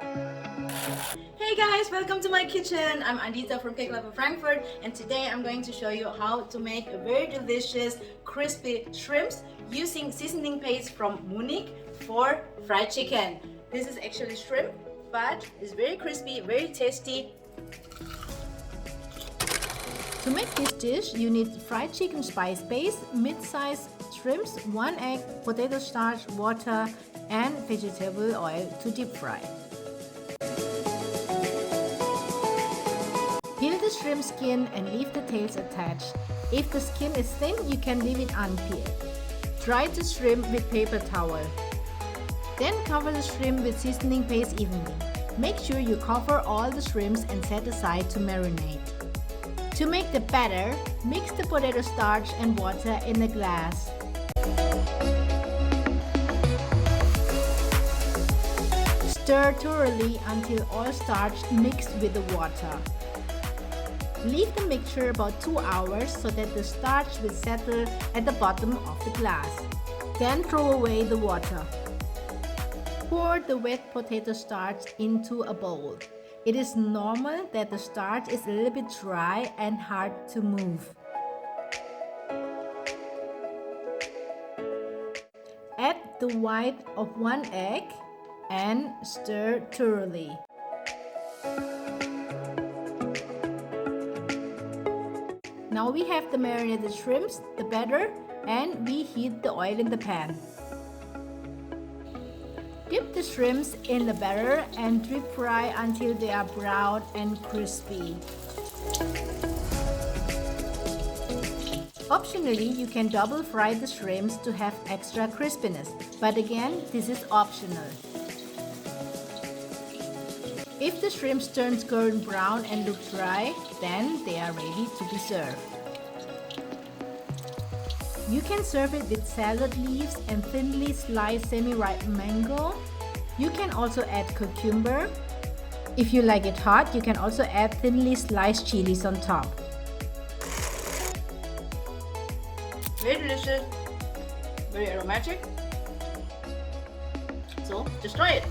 Hey guys, welcome to my kitchen. I'm Andita from Cake Lover Frankfurt, and today I'm going to show you how to make a very delicious crispy shrimps using seasoning paste from Munik for fried chicken. This is actually shrimp, but it's very crispy, very tasty. To make this dish, you need fried chicken spice base, mid-sized shrimps, 1 egg, potato starch, water, and vegetable oil to deep fry. Peel the shrimp skin and leave the tails attached. If the skin is thin, you can leave it unpeeled. Dry the shrimp with paper towel. Then cover the shrimp with seasoning paste evenly. Make sure you cover all the shrimps and set aside to marinate. To make the batter, mix the potato starch and water in a glass. Stir thoroughly until all starch mixed with the water. Leave the mixture about 2 hours so that the starch will settle at the bottom of the glass. Then throw away the water. Pour the wet potato starch into a bowl. It is normal that the starch is a little bit dry and hard to move. Add the white of 1 egg and stir thoroughly. Now we have the marinated shrimps, the batter, and we heat the oil in the pan. Dip the shrimps in the batter and deep fry until they are brown and crispy. Optionally, you can double fry the shrimps to have extra crispiness, but again, this is optional. If the shrimps turn golden brown and look dry, then they are ready to be served. You can serve it with salad leaves and thinly sliced semi-ripe mango. You can also add cucumber. If you like it hot, you can also add thinly sliced chilies on top. Very delicious, very aromatic. So just try it.